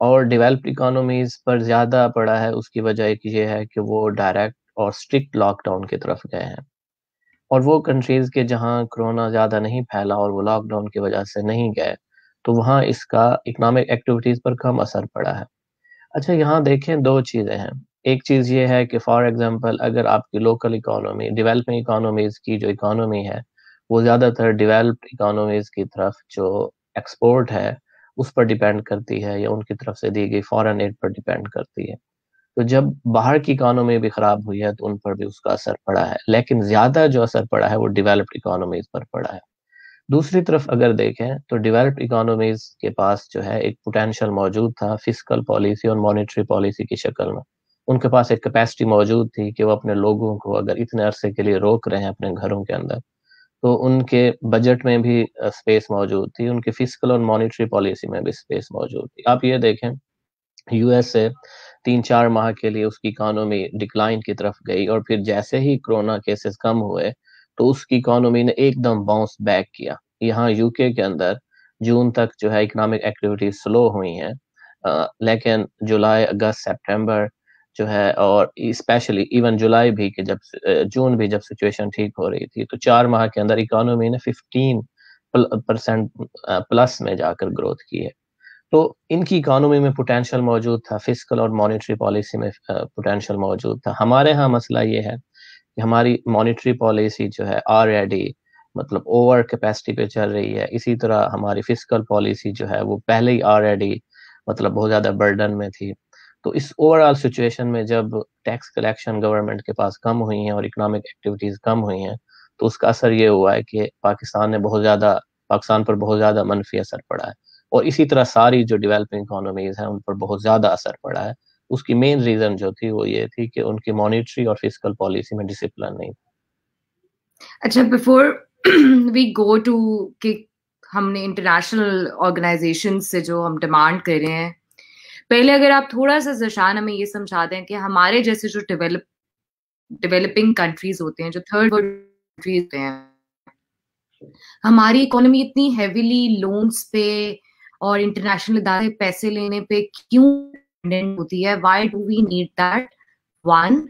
اور developed economies پر زیادہ پڑا ہے، اس کی وجہ ایک یہ ہے کہ وہ ڈائریکٹ اور اسٹرکٹ لاک ڈاؤن کی طرف گئے ہیں، اور وہ کنٹریز کے جہاں کرونا زیادہ نہیں پھیلا اور وہ لاک ڈاؤن کی وجہ سے نہیں گئے، تو وہاں اس کا اکنامک ایکٹیویٹیز پر کم اثر پڑا ہے۔ اچھا، یہاں دیکھیں دو چیزیں ہیں۔ ایک چیز یہ ہے کہ فار ایگزامپل اگر آپ کی لوکل اکانومی، ڈیولپنگ اکانومیز کی جو اکانومی ہے وہ زیادہ تر ڈیولپڈ اکانومیز کی طرف جو ایکسپورٹ ہے اس پر ڈیپینڈ کرتی ہے، یا ان کی طرف سے دی گئی فارن ایڈ پر ڈیپینڈ کرتی ہے، تو جب باہر کی اکانومی بھی خراب ہوئی ہے تو ان پر بھی اس کا اثر پڑا ہے، لیکن زیادہ جو اثر پڑا ہے وہ ڈیولپڈ اکانومیز پر پڑا ہے۔ دوسری طرف اگر دیکھیں تو ڈیولپڈ اکانومیز کے پاس جو ہے ایک پوٹینشیل موجود تھا فسکل پالیسی اور مانیٹری پالیسی کی شکل میں، ان کے پاس ایک کیپیسٹی موجود تھی کہ وہ اپنے لوگوں کو اگر اتنے عرصے کے لیے روک رہے ہیں اپنے گھروں کے اندر، تو ان کے بجٹ میں بھی اسپیس موجود تھی، ان کی فسکل اور مانیٹری پالیسی میں بھی اسپیس موجود تھی۔ آپ یہ دیکھیں یو ایس سے 3-4 ماہ کے لیے اس کی اکانومی ڈکلائن کی طرف گئی، اور پھر جیسے ہی کرونا کیسز کم ہوئے تو اس کی اکانومی نے ایک دم باؤنس بیک کیا۔ یہاں یو کے اندر جون تک جو ہے اکنامک ایکٹیویٹیز سلو ہوئی ہیں، لیکن جولائی، اگست، سپٹمبر جو ہے، اور اسپیشلی ایون جولائی بھی کہ جب جون بھی جب سچویشن ٹھیک ہو رہی تھی، تو 4 ماہ کے اندر اکانومی نے 15% پلس میں جا کر گروتھ کی ہے۔ تو ان کی اکانومی میں پوٹینشیل موجود تھا، فسکل اور مانیٹری پالیسی میں پوٹینشیل موجود تھا۔ ہمارے ہاں مسئلہ یہ ہے کہ ہماری مانیٹری پالیسی جو ہے آلریڈی مطلب اوور کیپیسٹی پہ چل رہی ہے، اسی طرح ہماری فسکل پالیسی جو ہے وہ پہلے ہی آلریڈی مطلب بہت زیادہ برڈن میں تھی۔ تو اس اوور آل سچویشن میں جب ٹیکس کلیکشن گورنمنٹ کے پاس کم ہوئی ہیں اور اکنامک ایکٹیویٹیز کم ہوئی ہیں، تو اس کا اثر یہ ہوا ہے کہ پاکستان پر بہت زیادہ منفی اثر پڑا ہے، اور اسی طرح ساری جو ڈیولپنگ اکانومیز ہیں ان پر بہت زیادہ اثر پڑا ہے۔ اس کی مین ریزن جو تھی وہ یہ تھی کہ ان کی مانیٹری اور فسکل پالیسی میں ڈسپلن نہیں تھا۔ اچھا، بفور وی گو ٹو کہ ہم نے انٹرنیشنل آرگنائزیشن سے جو ہم ڈیمانڈ کر رہے ہیں، پہلے اگر آپ تھوڑا سا ذیشان ہمیں یہ سمجھا دیں کہ ہمارے جیسے جو ڈیولپنگ کنٹریز ہوتے ہیں، جو تھرڈ ورلڈ کنٹریز ہوتے ہیں، ہماری اکانومی اتنی ہیویلی لونز پہ اور انٹرنیشنل ادارے پیسے لینے پہ کیوں ڈیپینڈنٹ ہوتی ہے؟ Why do we need that? One,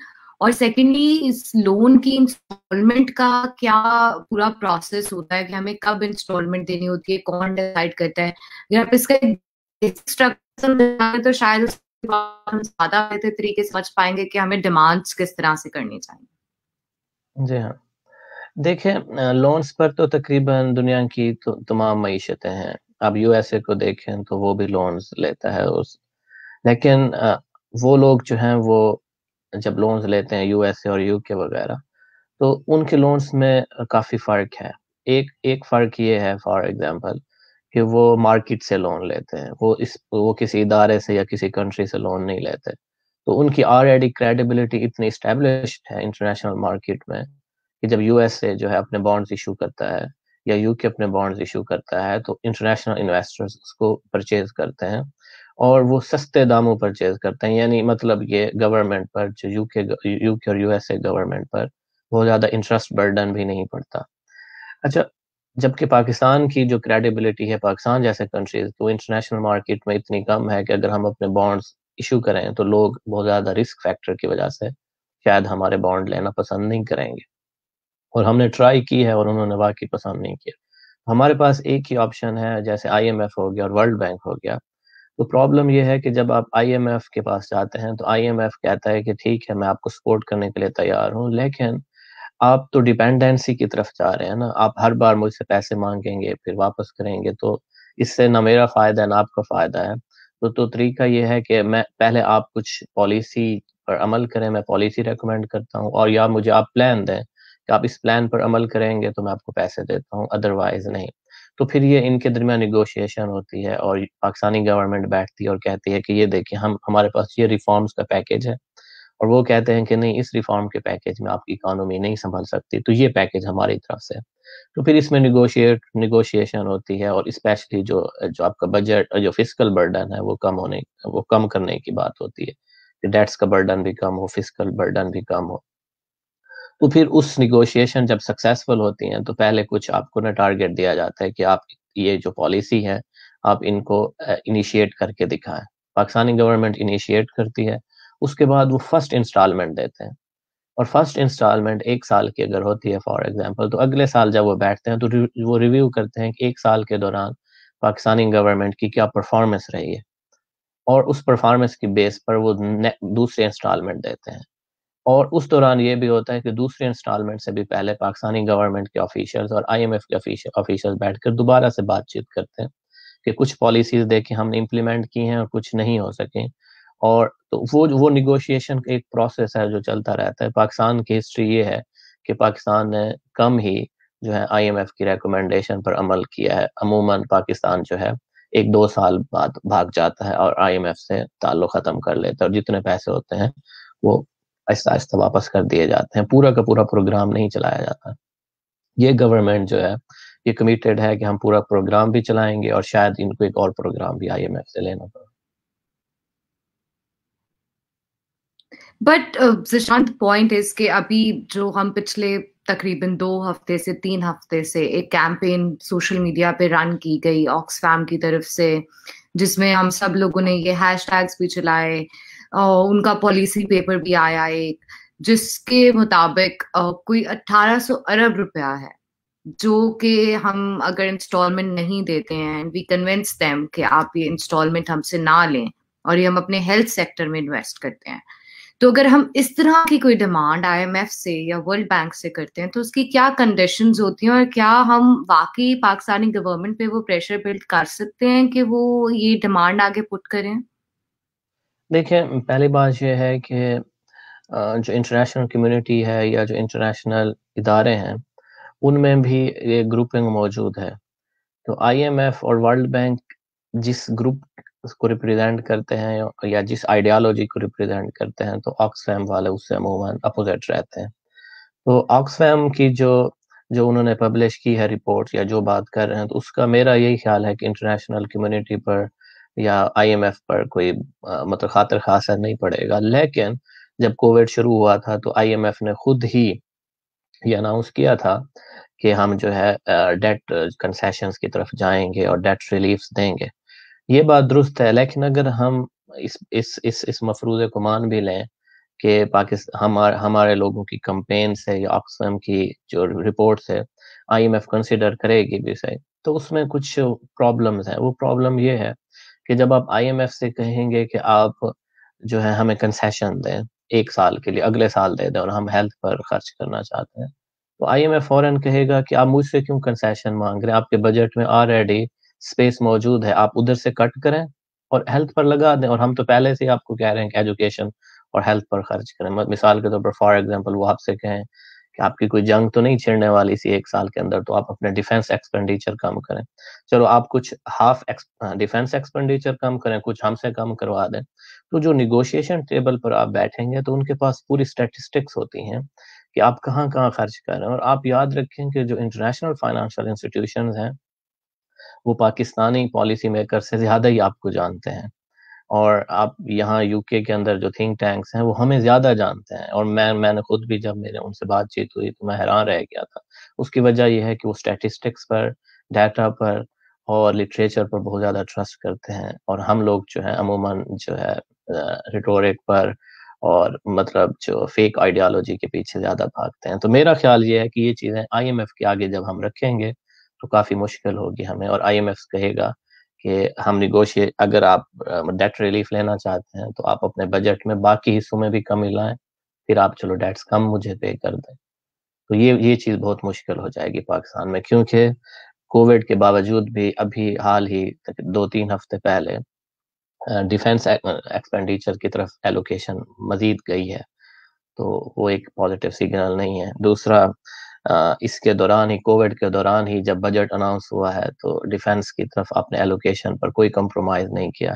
اور سیکنڈلی اس لون کی انسٹالمنٹ کا کیا پورا پروسیس ہوتا ہے کہ ہمیں کب انسٹالمنٹ دینی ہوتی ہے، کون ڈیسائیڈ کرتا ہے؟ اگر آپ اس کا اسٹرکچر تو شاید اس کے بعد ہم زیادہ بہتر طریقے سے سمجھ پائیں گے کہ ہمیں ڈیمانڈس کس طرح سے کرنی چاہیے۔ جی ہاں، دیکھیں لونز پر تو تقریباً دنیا کی تمام معیشتیں ہیں۔ اب یو ایس اے کو دیکھیں تو وہ بھی لونز لیتا ہے، لیکن وہ لوگ جو ہیں وہ جب لونز لیتے ہیں یو ایس اے اور یو کے وغیرہ، تو ان کے لونز میں کافی فرق ہے۔ ایک فرق یہ ہے فار ایگزامپل کہ وہ مارکیٹ سے لون لیتے ہیں، وہ کسی ادارے سے یا کسی کنٹری سے لون نہیں لیتے، تو ان کی آلریڈی کریڈیبلٹی اتنی اسٹیبلشڈ ہے انٹرنیشنل مارکیٹ میں کہ جب یو ایس اے جو ہے اپنے بانڈز ایشو کرتا ہے یا یو کے اپنے بانڈز ایشو کرتا ہے تو انٹرنیشنل انویسٹرز اس کو پرچیز کرتے ہیں، اور وہ سستے داموں پرچیز کرتے ہیں، یعنی مطلب یہ گورنمنٹ پر جو یو کے اور یو ایس اے گورنمنٹ پر بہت زیادہ انٹرسٹ برڈن بھی نہیں پڑتا۔ اچھا، جبکہ پاکستان کی جو کریڈیبلٹی ہے، پاکستان جیسے کنٹریز تو انٹرنیشنل مارکیٹ میں اتنی کم ہے کہ اگر ہم اپنے بانڈز ایشو کریں تو لوگ بہت زیادہ رسک فیکٹر کی وجہ سے شاید ہمارے بانڈ لینا پسند نہیں کریں گے، اور ہم نے ٹرائی کی ہے اور انہوں نے واقعی پسند نہیں کیا۔ ہمارے پاس ایک ہی آپشن ہے، جیسے آئی ایم ایف ہو گیا اور ورلڈ بینک ہو گیا۔ تو پرابلم یہ ہے کہ جب آپ آئی ایم ایف کے پاس جاتے ہیں تو آئی ایم ایف کہتا ہے کہ ٹھیک ہے میں آپ کو سپورٹ کرنے کے لیے تیار ہوں، لیکن آپ تو ڈیپینڈنسی کی طرف جا رہے ہیں نا، آپ ہر بار مجھ سے پیسے مانگیں گے پھر واپس کریں گے، تو اس سے نہ میرا فائدہ ہے نہ آپ کا فائدہ ہے۔ تو طریقہ یہ ہے کہ میں پہلے آپ کچھ پالیسی پر عمل کریں، میں پالیسی ریکمینڈ کرتا ہوں، اور یا مجھے آپ پلان دیں کہ آپ اس پلان پر عمل کریں گے تو میں آپ کو پیسے دیتا ہوں، ادروائز نہیں۔ تو پھر یہ ان کے درمیان نیگوشیشن ہوتی ہے، اور پاکستانی گورنمنٹ بیٹھتی ہے اور کہتی ہے کہ یہ دیکھیں ہمارے پاس یہ ریفارمز کا پیکیج ہے، اور وہ کہتے ہیں کہ نہیں، اس ریفارم کے پیکیج میں آپ کی اکانومی نہیں سنبھل سکتی، تو یہ پیکیج ہماری طرف سے۔ تو پھر اس میں نیگوشیشن ہوتی ہے، اور اسپیشلی جو آپ کا بجٹ، جو فسکل برڈن ہے وہ کم کرنے کی بات ہوتی ہے کہ ڈیٹس کا برڈن بھی کم ہو، فسکل برڈن بھی کم ہو۔ تو پھر اس نیگوشیشن جب سکسیسفل ہوتی ہیں تو پہلے کچھ آپ کو نا ٹارگیٹ دیا جاتا ہے کہ آپ یہ جو پالیسی ہے آپ ان کو انیشیٹ کر کے دکھائیں۔ پاکستانی گورنمنٹ انیشیٹ کرتی ہے, اس کے بعد وہ فرسٹ انسٹالمنٹ دیتے ہیں, اور فرسٹ انسٹالمنٹ 1 سال کی اگر ہوتی ہے فار ایگزامپل, تو اگلے سال جب وہ بیٹھتے ہیں تو وہ ریویو کرتے ہیں کہ 1 سال کے دوران پاکستانی گورنمنٹ کی کیا پرفارمنس رہی ہے, اور اس پرفارمنس کی بیس پر وہ دوسرے انسٹالمنٹ دیتے ہیں. اور اس دوران یہ بھی ہوتا ہے کہ دوسرے انسٹالمنٹ سے بھی پہلے پاکستانی گورنمنٹ کے آفیشلز اور IMF کے آفیشلز بیٹھ کر دوبارہ سے بات چیت کرتے ہیں کہ کچھ پالیسیز دیکھیں ہم نے امپلیمنٹ کی ہیں اور کچھ نہیں ہو سکیں, اور تو وہ نیگوشیشن کا ایک پروسیس ہے جو چلتا رہتا ہے. پاکستان کی ہسٹری یہ ہے کہ پاکستان نے کم ہی جو ہے IMF کی ریکمنڈیشن پر عمل کیا ہے. عموماً پاکستان جو ہے 1-2 سال بعد بھاگ جاتا ہے اور IMF سے تعلق ختم کر لیتا ہے, اور جتنے پیسے ہوتے ہیں وہ آہستہ آہستہ واپس کر دیے جاتے ہیں. پورا کا پورا پروگرام نہیں چلایا جاتا. یہ گورنمنٹ جو ہے یہ کمیٹڈ ہے کہ ہم پورا پروگرام بھی چلائیں گے, اور شاید ان کو ایک اور پروگرام بھی IMF سے لینا پڑے. بٹ ذیشانت پوائنٹ از کہ ابھی جو ہم پچھلے تقریباً 2 ہفتے سے 3 ہفتے سے ایک کیمپین سوشل میڈیا پہ رن کی گئی آکسفیم کی طرف سے, جس میں ہم سب لوگوں نے یہ ہیش ٹیگس بھی چلائے, ان کا پالیسی پیپر بھی آیا ایک, جس کے مطابق کوئی 1800 ارب روپیہ ہے جو کہ ہم اگر انسٹالمنٹ نہیں دیتے ہیں, وی کنونس دیم کہ آپ یہ انسٹالمنٹ ہم سے نہ لیں, اور یہ ہم اپنے ہیلتھ سیکٹر میں انویسٹ کرتے ہیں. تو اگر ہم اس طرح کی کوئی ڈیمانڈ IMF سے یا ورلڈ بینک سے کرتے ہیں تو اس کی کیا کنڈیشنز ہوتی ہیں, اور کیا ہم واقعی پاکستانی گورنمنٹ پہ وہ پریشر بلڈ کر سکتے ہیں کہ وہ یہ ڈیمانڈ آگے پٹ کریں؟ دیکھیں, پہلی بات یہ ہے کہ جو انٹرنیشنل کمیونٹی ہے یا جو انٹرنیشنل ادارے ہیں ان میں بھی یہ گروپنگ موجود ہے. تو IMF اور ورلڈ بینک جس گروپ کو ریپرزینٹ کرتے ہیں یا جس آئیڈیالوجی کو ریپرزینٹ کرتے ہیں, تو آکسفیم والے اس سے عموماً اپوزٹ رہتے ہیں. تو آکسفیم کی جو انہوں نے پبلش کی ہے رپورٹ یا جو بات کر رہے ہیں, تو اس کا میرا یہی خیال ہے کہ انٹرنیشنل کمیونٹی پر یا IMF پر کوئی مطلب خاطر خاص اثر نہیں پڑے گا. لیکن جب کووڈ شروع ہوا تھا تو IMF نے خود ہی یہ اناؤنس کیا تھا کہ ہم جو ہے ڈیٹ کنسیشنز کی طرف جائیں گے اور ڈیٹ ریلیفز دیں گے. یہ بات درست ہے, لیکن اگر ہم اس مفروضے کو مان بھی لیں کہ ہمارے لوگوں کی کمپین سے یا آکسفیم کی جو رپورٹ سے IMF کنسیڈر کرے گی بھی صحیح, تو اس میں کچھ پرابلمز ہیں. وہ پرابلم یہ ہے کہ جب آپ IMF سے کہیں گے کہ آپ جو ہے ہمیں کنسیشن دیں 1 سال کے لیے, اگلے سال دے دیں, اور ہم ہیلتھ پر خرچ کرنا چاہتے ہیں, تو IMF فوراً کہے گا کہ آپ مجھ سے کیوں کنسیشن مانگ رہے ہیں, آپ کے بجٹ میں آلریڈی اسپیس موجود ہے, آپ ادھر سے کٹ کریں اور ہیلتھ پر لگا دیں, اور ہم تو پہلے سے آپ کو کہہ رہے ہیں کہ ایجوکیشن اور ہیلتھ پر خرچ کریں. مثال کے طور پر فار ایگزامپل وہ آپ سے کہیں کہ آپ کی کوئی جنگ تو نہیں چھڑنے والی سی 1 سال کے اندر, تو آپ اپنے ڈیفینس ایکسپینڈیچر کم کریں. چلو آپ کچھ ہاف ڈیفینس ایکسپینڈیچر کم کریں, کچھ ہم سے کم کروا دیں. تو جو نیگوشیشن ٹیبل پر آپ بیٹھیں گے تو ان کے پاس پوری اسٹیٹسٹکس ہوتی ہیں کہ آپ کہاں کہاں خرچ کر رہے ہیں. اور آپ یاد رکھیں کہ جو انٹرنیشنل فائنانشیل انسٹیٹیوشنز ہیں وہ پاکستانی پالیسی میکر سے زیادہ ہی آپ کو جانتے ہیں, اور آپ یہاں UK کے اندر جو تھنک ٹینکس ہیں وہ ہمیں زیادہ جانتے ہیں. اور میں نے خود بھی جب میرے ان سے بات چیت ہوئی تو میں حیران رہ گیا تھا. اس کی وجہ یہ ہے کہ وہ اسٹیٹسٹکس پر, ڈیٹا پر اور لٹریچر پر بہت زیادہ ٹرسٹ کرتے ہیں, اور ہم لوگ جو ہے عموماً جو ہے ریٹورک پر اور مطلب جو فیک آئیڈیالوجی کے پیچھے زیادہ بھاگتے ہیں. تو میرا خیال یہ ہے کہ یہ چیزیں IMF کے آگے جب ہم رکھیں گے تو کافی مشکل ہوگی ہمیں, اور IMF کہے گا کہ ہم نیگوشیٹ, اگر آپ ڈیٹ ریلیف لینا چاہتے ہیں تو آپ اپنے بجٹ میں باقی حصوں میں بھی کمی لائیں, پھر آپ چلو ڈیٹس کم مجھے پے کر دیں. تو یہ چیز بہت مشکل ہو جائے گی پاکستان میں, کیونکہ کووڈ کے باوجود بھی ابھی حال ہی 2-3 ہفتے پہلے ڈیفینس ایکسپینڈیچر کی طرف ایلوکیشن مزید گئی ہے, تو وہ ایک پازیٹیو سگنل نہیں ہے. دوسرا, اس کے دوران ہی کووڈ کے دوران ہی جب بجٹ اناؤنس ہوا ہے تو ڈیفینس کی طرف آپ نے ایلوکیشن پر کوئی کمپرومائز نہیں کیا,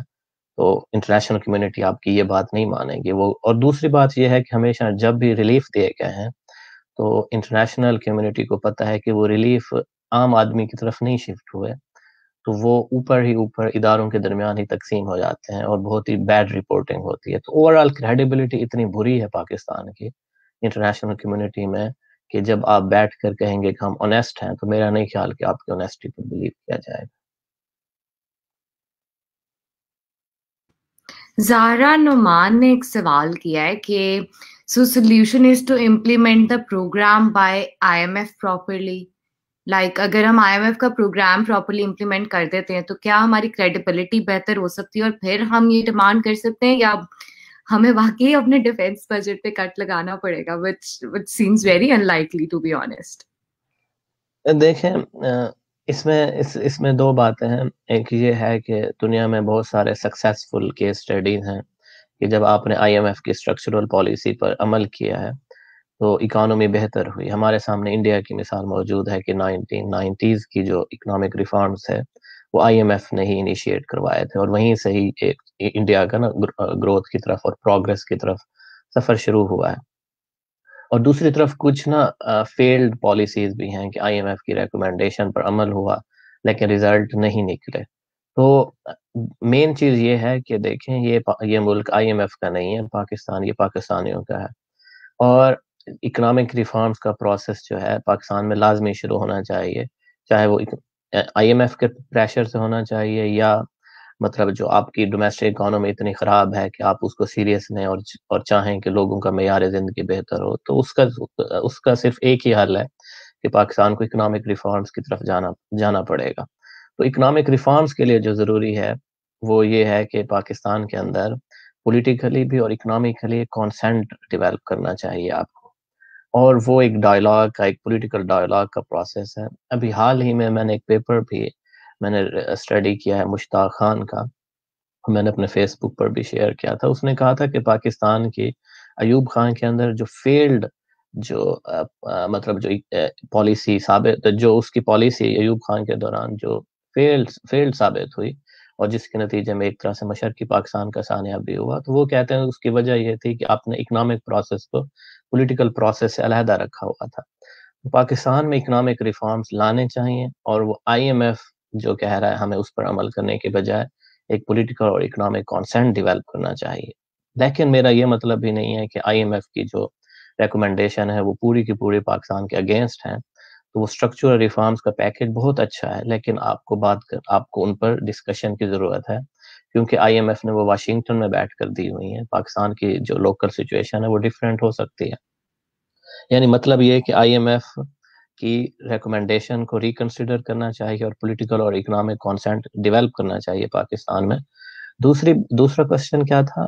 تو انٹرنیشنل کمیونٹی آپ کی یہ بات نہیں مانے گی. اور دوسری بات یہ ہے کہ ہمیشہ جب بھی ریلیف دیے گئے ہیں تو انٹرنیشنل کمیونٹی کو پتہ ہے کہ وہ ریلیف عام آدمی کی طرف نہیں شفٹ ہوئے, تو وہ اوپر اداروں کے درمیان ہی تقسیم ہو جاتے ہیں اور بہت ہی بیڈ رپورٹنگ ہوتی ہے. تو اوورآل کریڈیبلٹی اتنی بری ہے پاکستان کی انٹرنیشنل کمیونٹی میں کہ جب آپ بیٹھ کر کہیں گے کہ ہم آنیسٹ ہیں, تو میرا نہیں خیال کہ آپ کی آنیسٹی پر بلیو کیا جائے گا. زہرا نعمان نے ایک سوال کیا ہے کہ so solution is to implement the program by I M F properly. Like اگر ہم آئی ایم ایف کا پروگرام پراپرلی امپلیمنٹ کر دیتے ہیں تو کیا ہماری کریڈیبلٹی بہتر ہو سکتی ہے اور پھر ہم یہ ڈیمانڈ کر سکتے ہیں, یا ہمیں واقعی اپنے ڈیفینس بجٹ پہ کٹ لگانا پڑے گا, which seems very unlikely to be honest. دیکھیں اس میں دو باتیں ہیں. ایک یہ ہے کہ دنیا میں بہت سارے سکسیسفل کیس اسٹڈیز ہیں کہ جب آپ نے آئی ایم ایف کی اسٹرکچرل پالیسی پر عمل کیا ہے تو اکانومی بہتر ہوئی. ہمارے سامنے انڈیا کی مثال موجود ہے کہ 1990s کی جو اکنامک ریفارمز ہے وہ آئی ایم ایف نے ہی انیشیٹ کروائے تھے, اور وہیں سے ہی انڈیا کا نا گروتھ کی طرف اور پروگرس کی طرف سفر شروع ہوا ہے. اور دوسری طرف کچھ نا فیلڈ پالیسیز بھی ہیں کہ آئی ایم ایف کی ریکمنڈیشن پر عمل ہوا لیکن ریزلٹ نہیں نکلے. تو مین چیز یہ ہے کہ دیکھیں یہ ملک آئی ایم ایف کا نہیں ہے, پاکستان یہ پاکستانیوں کا ہے, اور اکنامک ریفارمز کا پروسیس جو ہے پاکستان میں لازمی شروع ہونا چاہیے, چاہے وہ آئی ایم ایف کے پریشر سے ہونا چاہیے یا مطلب جو آپ کی ڈومیسٹک اکانومی اتنی خراب ہے کہ آپ اس کو سیریس لیں اور چاہیں کہ لوگوں کا معیار زندگی بہتر ہو, تو اس کا صرف ایک ہی حل ہے کہ پاکستان کو اکنامک ریفارمز کی طرف جانا پڑے گا. تو اکنامک ریفارمز کے لیے جو ضروری ہے وہ یہ ہے کہ پاکستان کے اندر پولیٹیکلی بھی اور اکنامکلی کانسنٹ ڈیولپ کرنا چاہیے آپ کو, اور وہ ایک ڈائلاگ کا, ایک پولیٹیکل ڈائلاگ کا پروسیس ہے. ابھی حال ہی میں نے ایک پیپر بھی میں نے اسٹڈی کیا ہے مشتاق خان کا, میں نے اپنے فیس بک پر بھی شیئر کیا تھا. اس نے کہا تھا کہ پاکستان کی ایوب خان کے اندر جو فیلڈ مطلب جو پالیسی ثابت, جو اس کی پالیسی ایوب خان کے دوران جو فیلڈ ثابت ہوئی اور جس کے نتیجے میں ایک طرح سے مشرقی پاکستان کا سانحہ بھی ہوا, تو وہ کہتے ہیں اس کی وجہ یہ تھی کہ آپ نے اکنامک پروسیس کو پولیٹیکل پروسیس سے علیحدہ رکھا ہوا تھا. پاکستان میں اکنامک ریفارمز لانے چاہیے, اور وہ آئی ایم ایف جو کہہ رہا ہے ہمیں اس پر عمل کرنے کے بجائے ایک پولیٹیکل اور اکنامک کانسنٹ ڈیولپ کرنا چاہیے. لیکن میرا یہ مطلب بھی نہیں ہے کہ آئی ایم ایف کی جو ریکمنڈیشن ہے وہ پوری کی پوری پاکستان کے اگینسٹ ہیں. تو وہ اسٹرکچرل ریفارمز کا پیکج بہت اچھا ہے, لیکن آپ کو ان پر ڈسکشن کی ضرورت ہے, کیونکہ آئی ایم ایف نے وہ واشنگٹن میں بیٹھ کر دی ہوئی ہیں. پاکستان کی جو لوکل سچویشن ہے وہ ڈیفرنٹ ہو سکتی ہے. یعنی مطلب یہ کہ آئی ایم ایف کی ریکمنڈیشن کو ریکنسیڈر کرنا چاہیے اور پولیٹیکل اور اکنامک کانسنٹ ڈیولپ کرنا چاہیے پاکستان میں. دوسرا کوسچن کیا تھا؟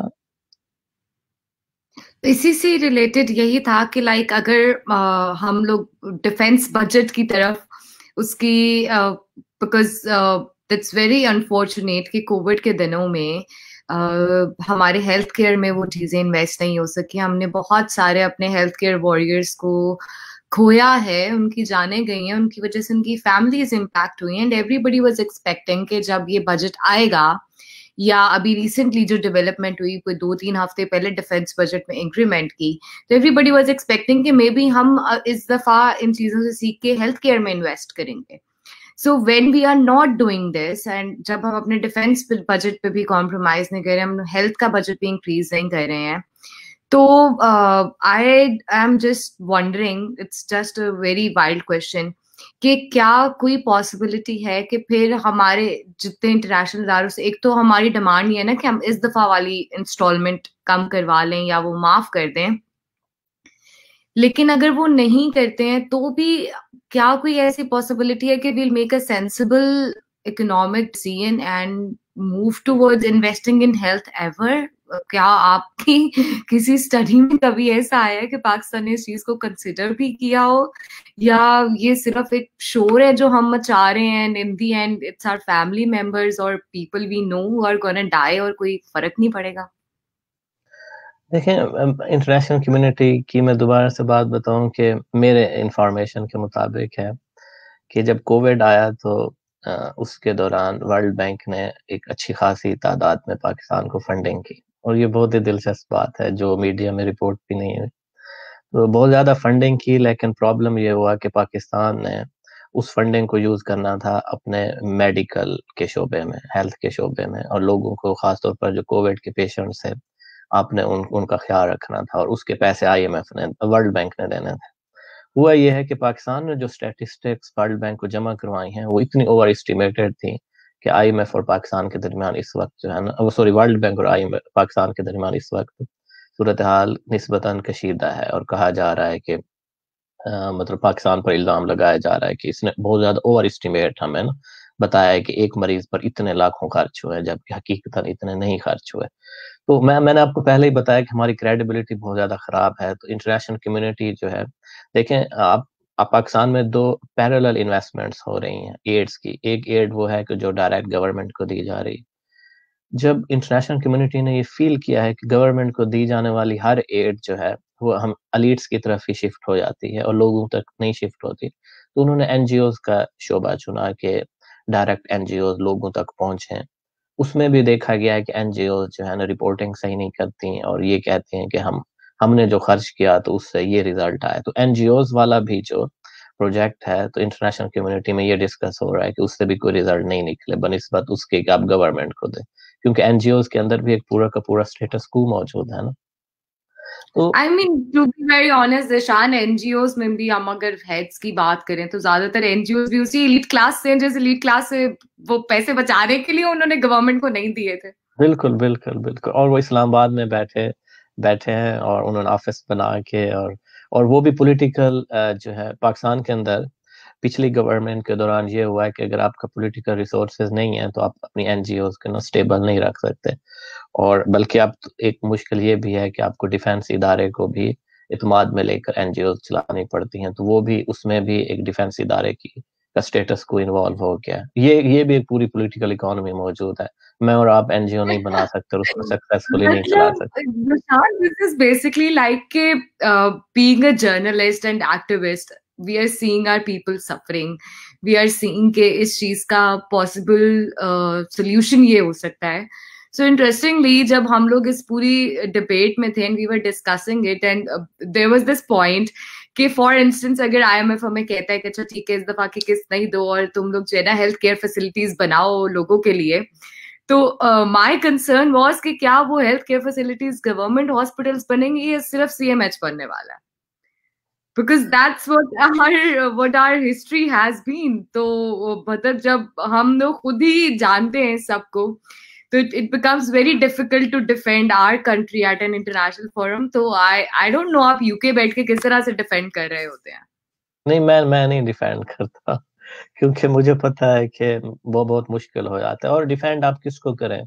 اسی سے ریلیٹڈ یہی تھا کہ لائک اگر ہم لوگ ڈیفینس بجٹ کی طرف اس کی بیکاز اٹس ویری انفارچونیٹ کہ کووڈ کے دنوں میں ہمارے ہیلتھ کیئر میں وہ چیزیں انویسٹ نہیں ہو سکی. ہم نے بہت سارے اپنے ہیلتھ کیئر واریئرس کو کھویا ہے, ان کی جانیں گئی ہیں, ان کی وجہ سے ان کی فیملیز امپیکٹ ہوئی ہیں. And everybody was expecting کہ جب یہ بجٹ آئے گا, یا ابھی ریسنٹلی جو ڈیولپمنٹ ہوئی کوئی 2-3 ہفتے پہلے ڈیفینس بجٹ میں انکریمنٹ کی, تو ایوری بڈی واز ایکسپیکٹنگ کہ مے بی ہم اس دفعہ ان چیزوں سے سیکھ کے ہیلتھ کیئر میں انویسٹ کریں گے. So when we are not doing this, and جب ہم اپنے ڈیفینس بجٹ پہ بھی کمپرومائز نہیں کر رہے, ہم ہیلتھ کا بجٹ بھی انکریز نہیں کر رہے ہیں, تو I'm just wondering, it's just a very wild question, کہ کیا کوئی پاسبلٹی ہے کہ پھر ہمارے جتنے انٹرنیشنل اداروں سے, ایک تو ہماری ڈیمانڈ یہ ہے نا کہ ہم اس دفعہ والی انسٹالمنٹ کم کروا لیں یا وہ معاف کر دیں, لیکن اگر وہ نہیں کرتے ہیں تو بھی کیا کوئی ایسی پاسبلٹی ہے کہ we'll make a sensible economic decision and move toward investing in health ever? کیا آپ کی کسی اسٹڈی میں کبھی ایسا آیا ہے کہ پاکستان نے اس چیز کو کنسیڈر بھی کیا ہو, یا یہ صرف ایک شور ہے جو ہم مچا رہے ہیں, and in the end it's our family members اور people we know who are gonna die, اور کوئی فرق نہیں پڑے گا؟ دیکھیں, انٹرنیشنل کمیونٹی کی میں دوبارہ سے بات بتاؤں کہ میرے انفارمیشن کے مطابق ہے کہ جب کووڈ آیا تو اس کے دوران ورلڈ بینک نے ایک اچھی خاصی تعداد میں پاکستان کو فنڈنگ کی, اور یہ بہت ہی دلچسپ بات ہے جو میڈیا میں رپورٹ بھی نہیں ہوئی. تو بہت زیادہ فنڈنگ کی, لیکن پرابلم یہ ہوا کہ پاکستان نے اس فنڈنگ کو یوز کرنا تھا اپنے میڈیکل کے شعبے میں, ہیلتھ کے شعبے میں, اور لوگوں کو خاص طور پر جو کووڈ کے پیشنٹس ہیں آپ نے ان کا خیال رکھنا تھا, اور اس کے پیسے آئی ایم ایف نے, ورلڈ بینک نے دینے تھے. ہوا یہ ہے کہ پاکستان نے جو اسٹیٹسٹکس ورلڈ بینک کو جمع کروائی ہیں وہ اتنی اوور اسٹیمیٹڈ تھی کہ IMF اور پاکستان کے درمیان اس وقت جو ہے نا سوری ورلڈ بینک اور IMF پاکستان کے درمیان اس وقت صورتحال نسبتاً کشیدہ ہے، اور کہا جا رہا ہے کہ مطلب پاکستان پر الزام لگایا جا رہا ہے کہ اس نے بہت زیادہ اوور اسٹیمیٹ ہمیں نا بتایا ہے کہ ایک مریض پر اتنے لاکھوں خرچ ہوئے جبکہ حقیقتاً اتنے نہیں خرچ ہوئے. تو میں نے آپ کو پہلے ہی بتایا کہ ہماری کریڈیبلٹی بہت زیادہ خراب ہے. تو انٹرنیشنل کمیونٹی جو ہے، دیکھیں آپ پاکستان میں 2 پیرالل انویسٹمنٹس ہو رہی ہیں ایڈز کی. ایک ایڈ وہ ہے کہ جو ڈائریکٹ گورنمنٹ کو دی جا رہی. جب انٹرنیشنل کمیونٹی نے یہ فیل کیا ہے کہ گورنمنٹ کو دی جانے والی ہر ایڈ جو ہے وہ ہم الیٹس کی طرف ہی شفٹ ہو جاتی ہے اور لوگوں تک نہیں شفٹ ہوتی، تو انہوں نے NGOs کا شعبہ چنا کہ ڈائریکٹ NGOs لوگوں تک پہنچیں. اس میں بھی دیکھا گیا ہے کہ NGOs جو ہے نا رپورٹنگ صحیح نہیں کرتی اور یہ کہتے ہیں کہ ہم نے جو خرچ کیا تو اس سے یہ ریزلٹ آیا. تو NGOs والا بھی جو پروجیکٹ ہے تو انٹرنیشنل کمیونٹی میں یہ ڈسکس ہو رہا ہے کہ اس سے بھی کوئی ریزلٹ نہیں نکلے بنسبت اس کے کہ آپ گورنمنٹ کو دیں، کیونکہ NGOs کے اندر بھی ایک پورا کا پورا اسٹیٹس کو موجود ہے نا. تو I mean, to be very honest, Zeeshan NGOs میں بھی ہم اگر ہیڈس کی بات کریں تو زیادہ تر NGOs بھی اسی ایلیٹ کلاس سے، جیسے ایلیٹ کلاس سے وہ پیسے بچانے کے لیے انہوں نے گورنمنٹ کو نہیں دیے تھے. بالکل بالکل بالکل. اور وہ اسلام آباد میں بیٹھے ہیں اور انہوں نے آفس بنا کے اور وہ بھی پولیٹیکل جو ہے پاکستان کے اندر پچھلی گورنمنٹ کے دوران یہ ہوا ہے کہ اگر آپ کا پولیٹیکل ریسورسز نہیں ہیں تو آپ اپنی NGOs کو اسٹیبل نہیں رکھ سکتے. اور بلکہ اب ایک مشکل یہ بھی ہے کہ آپ کو ڈیفینس ادارے کو بھی اعتماد میں لے کر NGOs چلانی پڑتی ہیں، تو وہ بھی اس میں بھی ایک ڈیفینس ادارے کا اسٹیٹس کو انوالو ہو گیا. یہ بھی ایک پوری پولیٹیکل اکانومی موجود ہے. میں اور آپ NGO نہیں بنا سکتے اور اس کو سکسیسفلی نہیں چلا سکتے. This is basically like being a journalist and activist. We are seeing our people suffering. We are seeing کہ اس چیز کا possible solution یہ ہو سکتا ہے. So interestingly, جب ہم لوگ اس پوری ڈبیٹ میں تھے and we were discussing it and there was this point کہ فار انسٹنس اگر IMF ہمیں کہتا ہے کہ اچھا ٹھیک ہے اس دفعہ کی قسط نہیں دو اور تم لوگ جو ہے نا ہیلتھ کیئر فیسلٹیز بناؤ لوگوں کے لیے، تو مائی کنسرن واز کہ کیا وہ health care facilities government hospitals بنیں گی یا صرف CMH بننے والا ہے، because that's what our history has been. تو مطلب جب ہم لوگ خود ہی جانتے ہیں سب کو تو it becomes very difficult to defend our country at an international forum. تو I don't know آپ UK بیٹھ کے کس طرح سے ڈیفینڈ کر رہے ہوتے ہیں. نہیں میں نہیں ڈیفینڈ کرتا کیونکہ مجھے پتا ہے کہ وہ بہت مشکل ہو جاتا ہے. اور ڈیفینڈ آپ کس کو کریں؟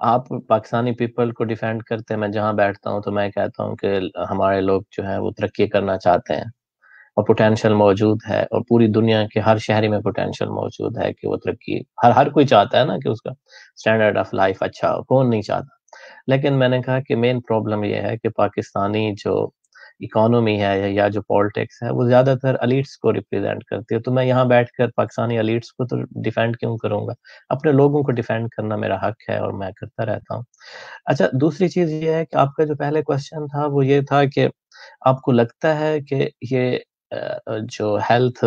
آپ پاکستانی پیپل کو ڈیفینڈ کرتے ہیں. میں جہاں بیٹھتا ہوں تو میں کہتا ہوں کہ ہمارے لوگ جو ہیں وہ ترقی کرنا چاہتے ہیں اور پوٹینشیل موجود ہے، اور پوری دنیا کے ہر شہری میں پوٹینشیل موجود ہے کہ وہ ترقی ہر کوئی چاہتا ہے نا کہ اس کا اسٹینڈرڈ آف لائف اچھا ہو، کون نہیں چاہتا. لیکن میں نے کہا کہ مین پرابلم یہ ہے کہ پاکستانی جو اکانومی ہے یا جو پالیٹکس ہے وہ زیادہ تر الیٹس کو ریپرزینٹ کرتی ہے. تو میں یہاں بیٹھ کر پاکستانی الیٹس کو تو ڈیفینڈ کیوں کروں گا؟ اپنے لوگوں کو ڈیفینڈ کرنا میرا حق ہے اور میں کرتا رہتا ہوں. اچھا، دوسری چیز یہ ہے کہ آپ کا جو پہلے کوشچن تھا وہ یہ تھا کہ آپ کو لگتا ہے کہ یہ جو ہیلتھ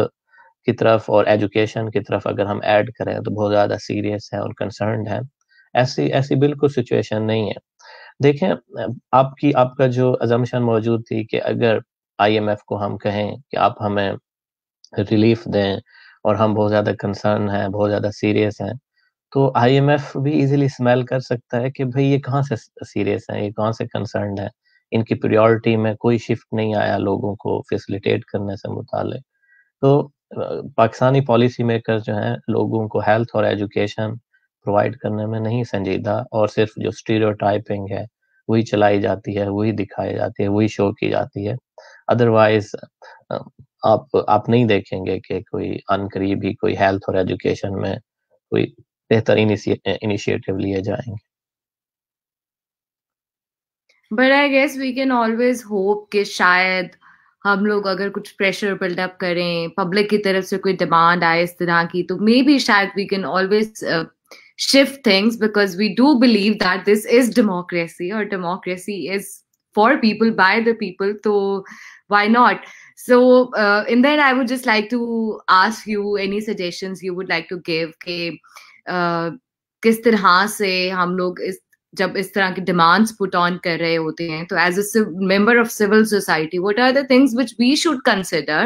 کی طرف اور ایجوکیشن کی طرف اگر ہم ایڈ کریں تو بہت زیادہ سیریس ہے اور کنسرنڈ ہے. ایسی بالکل سچویشن نہیں ہے. دیکھیں، آپ کا جو ازمپشن موجود تھی کہ اگر IMF کو ہم کہیں کہ آپ ہمیں ریلیف دیں اور ہم بہت زیادہ کنسرن ہیں، بہت زیادہ سیریس ہیں، تو IMF بھی ایزیلی اسمیل کر سکتا ہے کہ بھئی یہ کہاں سے سیریس ہیں، یہ کہاں سے کنسرنڈ ہیں. ان کی پریورٹی میں کوئی شفٹ نہیں آیا لوگوں کو فیسیلیٹیٹ کرنے سے متعلق. تو پاکستانی پالیسی میکر جو ہیں لوگوں کو ہیلتھ اور ایجوکیشن پرووائڈ کرنے میں نہیں سنجیدہ، اور صرف جو اسٹیریوٹائپنگ ہے وہی چلائی جاتی ہے، وہی دکھائی جاتی ہے، وہی شو کی جاتی ہے. ادروائز آپ نہیں دیکھیں گے کہ کوئی ان قریب ہی کوئی ہیلتھ اور ایجوکیشن میں کوئی بہتر انیشیٹو لیے جائیں گے. But I guess we can always hope کہ شاید ہم لوگ اگر کچھ پریشر بلڈ اپ کریں، پبلک کی طرف سے کوئی ڈیمانڈ آئے اس طرح کی، تو مے بی شاید we can always shift things, because we do believe that this is democracy, or democracy is for people, by the people, so why not? So in that I would just like to ask you any suggestions you would like to give کہ کس طرح سے ہم لوگ جب اس طرح کی demands پٹ آن کر رہے ہوتے ہیں تو as a member of civil society what are the things which we should consider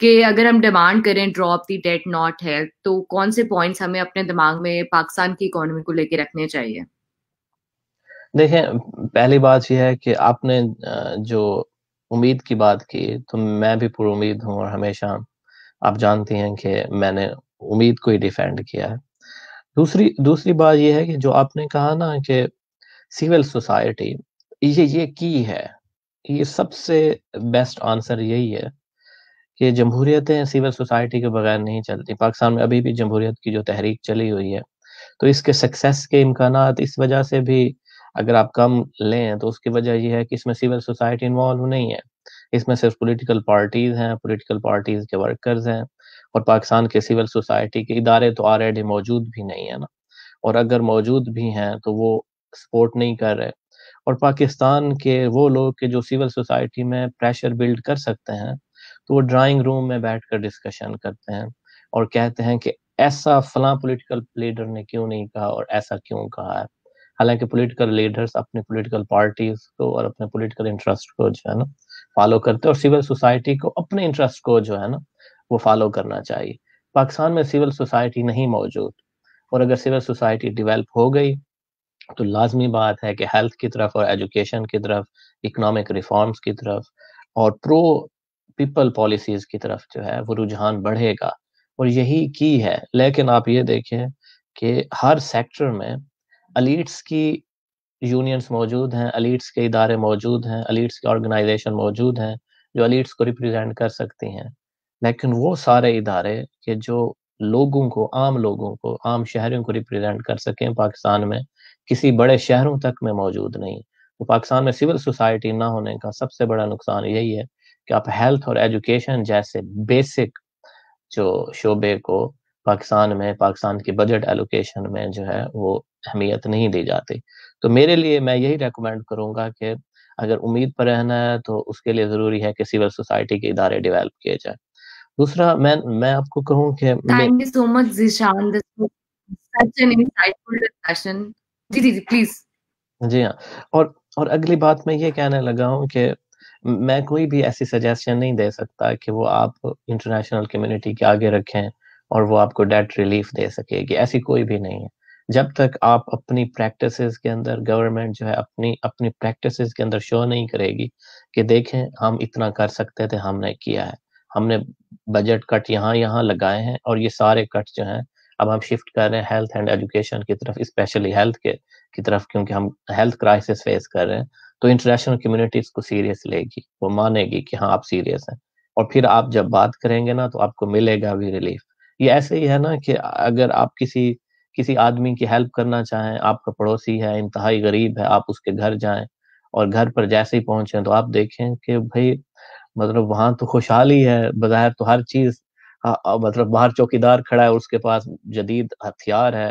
کہ اگر ہم ڈیمانڈ کریں drop the debt not help, تو کون سے پوائنٹس ہمیں اپنے دماغ میں پاکستان کی اکانومی کو لے کے رکھنے چاہیے؟ دیکھیں, پہلی بات یہ ہے کہ آپ نے جو امید کی بات کی, تو میں بھی پر امید ہوں, اور ہمیشہ آپ جانتی ہیں کہ میں نے امید کو ہی ڈیفینڈ کیا ہے. دوسری بات یہ ہے کہ جو آپ نے کہا نا کہ سول سوسائٹی, یہ کی ہے, یہ سب سے بیسٹ آنسر یہی ہے کہ جمہوریتیں سول سوسائٹی کے بغیر نہیں چلتی. پاکستان میں ابھی بھی جمہوریت کی جو تحریک چلی ہوئی ہے, تو اس کے سکسیس کے امکانات اس وجہ سے بھی اگر آپ کم لیں, تو اس کی وجہ یہ ہے کہ اس میں سول سوسائٹی انوالو نہیں ہے. اس میں صرف پولیٹیکل پارٹیز ہیں, پولیٹیکل پارٹیز کے ورکرز ہیں, اور پاکستان کے سول سوسائٹی کے ادارے تو آلریڈی موجود بھی نہیں ہیں نا, اور اگر موجود بھی ہیں تو وہ سپورٹ نہیں کر رہے. اور پاکستان کے وہ لوگ کہ جو سول سوسائٹی میں پریشر بلڈ کر سکتے ہیں, تو وہ ڈرائنگ روم میں بیٹھ کر ڈسکشن کرتے ہیں اور کہتے ہیں کہ ایسا فلاں پولیٹیکل لیڈر نے کیوں نہیں کہا اور ایسا کیوں کہا ہے. حالانکہ پولیٹیکل لیڈرز اپنے پولیٹیکل پارٹیز کو اور اپنے پولیٹیکل انٹرسٹ کو جو ہے نا فالو کرتے ہیں, اور سول سوسائٹی کو اپنے انٹرسٹ کو جو ہے نا وہ فالو کرنا چاہیے. پاکستان میں سول سوسائٹی نہیں موجود, اور اگر سول سوسائٹی ڈیولپ ہو گئی تو لازمی بات ہے کہ ہیلتھ کی طرف اور ایجوکیشن کی طرف, اکنامک ریفارمز کی طرف اور پرو پیپل پالیسیز کی طرف جو ہے وہ رجحان بڑھے گا, اور یہی کی ہے. لیکن آپ یہ دیکھیں کہ ہر سیکٹر میں الیٹس کی یونینز موجود ہیں, الیٹس کے ادارے موجود ہیں, الیٹس کی آرگنائزیشن موجود ہیں جو الیٹس کو ریپرزینٹ کر سکتی ہیں, لیکن وہ سارے ادارے کہ جو لوگوں کو, عام لوگوں کو, عام شہریوں کو ریپرزینٹ کر سکیں پاکستان میں, کسی بڑے شہروں تک میں موجود نہیں. تو پاکستان میں سول سوسائٹی نہ ہونے کا سب سے بڑا نقصان یہی ہے کہ آپ ہیلتھ اور ایجوکیشن جیسے بیسک جو شعبے کو پاکستان میں, پاکستان کی بجٹ ایلوکیشن میں جو ہے وہ اہمیت نہیں دی جاتی. تو میرے لیے میں یہی ریکمینڈ کروں گا کہ اگر امید پر رہنا ہے تو اس کے لیے ضروری ہے کہ سول سوسائٹی کے ادارے ڈیولپ کیے جائیں. دوسرا میں آپ کو کہوں کہ Thank you so much, Zishan. This was such an insightful discussion. جی پلیز. جی ہاں, اور اگلی بات میں یہ کہنے لگا ہوں کہ میں کوئی بھی ایسی سجیشن نہیں دے سکتا کہ وہ آپ انٹرنیشنل کمیونٹی کے آگے رکھیں اور وہ آپ کو ڈیٹ ریلیف دے سکے گی, ایسی کوئی بھی نہیں ہے. جب تک آپ اپنی پریکٹسز کے اندر, گورنمنٹ جو ہے اپنی پریکٹسز کے اندر شو نہیں کرے گی کہ دیکھیں ہم اتنا کر سکتے تھے, ہم نے کیا ہے, ہم نے بجٹ کٹ یہاں لگائے ہیں, اور یہ سارے کٹ جو ہیں اب ہم شفٹ کر رہے ہیں ہیلتھ اینڈ ایجوکیشن کی طرف, اسپیشلی ہیلتھ کی طرف, کیونکہ ہم ہیلتھ کرائسس فیس کر رہے ہیں, تو انٹرنیشنل کمیونٹی اس کو سیریس لے گی, وہ مانے گی کہ ہاں آپ سیریس ہیں, اور پھر آپ جب بات کریں گے نا تو آپ کو ملے گا بھی ریلیف. یہ ایسے ہی ہے نا کہ اگر آپ کسی آدمی کی ہیلپ کرنا چاہیں, آپ کا پڑوسی ہے, انتہائی غریب ہے, آپ اس کے گھر جائیں اور گھر پر جیسے ہی پہنچیں تو آپ دیکھیں کہ بھائی مطلب وہاں تو خوشحالی ہے, بظاہر تو ہر چیز, مطلب باہر چوکیدار کھڑا ہے, اس کے پاس جدید ہتھیار ہے,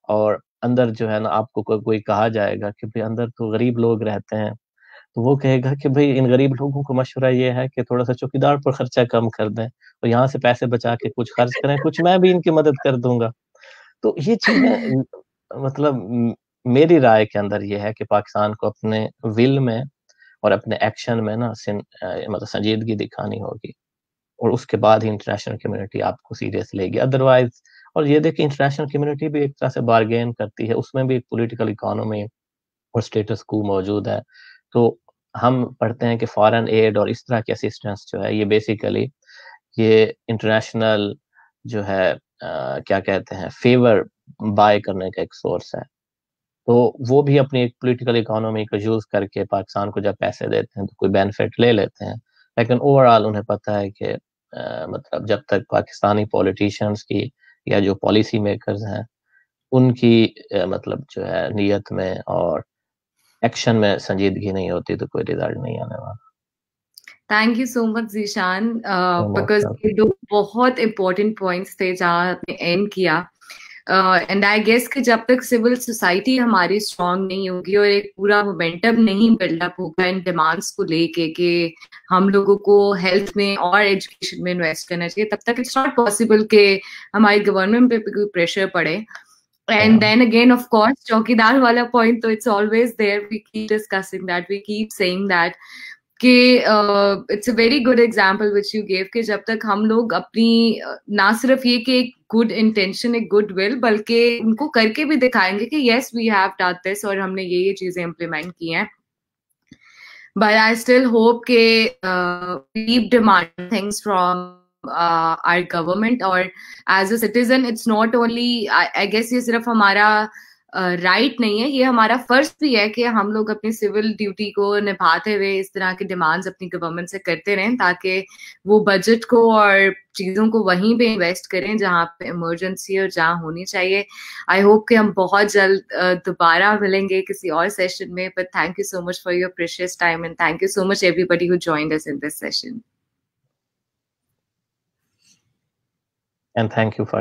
اور اندر جو ہے نا آپ کو کوئی کہا جائے گا کہ بھئی اندر تو غریب لوگ رہتے ہیں, تو وہ کہے گا کہ بھئی ان غریب لوگوں کو مشورہ یہ ہے کہ تھوڑا سا چوکیدار پر خرچہ کم کر دیں, اور یہاں سے پیسے بچا کے کچھ خرچ کریں, کچھ میں بھی ان کی مدد کر دوں گا. تو یہ چیزیں مطلب میری رائے کے اندر یہ ہے کہ پاکستان کو اپنے ول میں اور اپنے ایکشن میں نا مطلب سنجیدگی دکھانی ہوگی, اور اس کے بعد ہی انٹرنیشنل کمیونٹی آپ کو سیریس لے گی. ادروائز, اور یہ دیکھیں انٹرنیشنل کمیونٹی بھی ایک طرح سے بارگین کرتی ہے, اس میں بھی ایک پولیٹیکل اکانومی اور اسٹیٹس کو موجود ہے. تو ہم پڑھتے ہیں کہ فارن ایڈ اور اس طرح کی اسسٹنس جو ہے یہ بیسیکلی یہ انٹرنیشنل جو ہے کیا کہتے ہیں فیور بائی کرنے کا ایک سورس ہے. تو وہ بھی اپنی ایک پولیٹیکل اکانومی کو یوز کر کے پاکستان کو جب پیسے دیتے ہیں تو کوئی بینیفٹ لے لیتے ہیں, لیکن اوور آل انہیں پتہ ہے کہ مطلب جب تک پاکستانی پولیٹیشینز کی یا جو پالیسی میکرز ہیں ان کی مطلب جو ہے نیت میں اور ایکشن میں سنجیدگی نہیں ہوتی تو کوئی ریزلٹ نہیں آنے والا. Thank you so much Zeeshan, because یہ دو بہت امپورٹنٹ پوائنٹس تھے جہاں آپ نے اینڈ کیا. اینڈ آئی گیس کہ جب تک سول سوسائٹی ہماری اسٹرانگ نہیں ہوگی اور ایک پورا مومنٹم نہیں بلڈ اپ ہوگا ان ڈیمانڈس کو لے کے کہ ہم لوگوں کو ہیلتھ میں اور ایجوکیشن میں انویسٹ کرنا چاہیے, تب تک اٹس ناٹ پاسبل کہ ہماری گورنمنٹ پہ کوئی پریشر پڑے. And then again, of course, چوکیدار والا point تو it's always there. We keep discussing that. We keep saying that. کہ it's a very good example which you gave کہ جب تک ہم لوگ اپنی نہ صرف یہ کہ ایک گڈ انٹینشن ایک گڈ ول بلکہ ان کو کر کے بھی دکھائیں گے کہ یس وی ہیو ڈن دس اور ہم نے یہ چیزیں امپلیمنٹ کی ہیں. But I still hope that keep demanding things from our government, or as a citizen, it's not only, I guess یہ صرف ہمارا رائٹ نہیں ہے, یہ ہمارا فرض بھی ہے کہ ہم لوگ اپنی سول ڈیوٹی کو نبھاتے ہوئے اس طرح کی ڈیمانڈز اپنی گورنمنٹ سے کرتے رہیں تاکہ وہ بجٹ کو اور چیزوں کو وہیں پہ انویسٹ کریں جہاں پہ ایمرجنسی اور جہاں ہونی چاہیے. آئی ہوپ کہ ہم بہت جلد دوبارہ ملیں گے کسی اور سیشن میں. But thank you so much for your precious time and thank you so much everybody who joined us in this session. And thank you for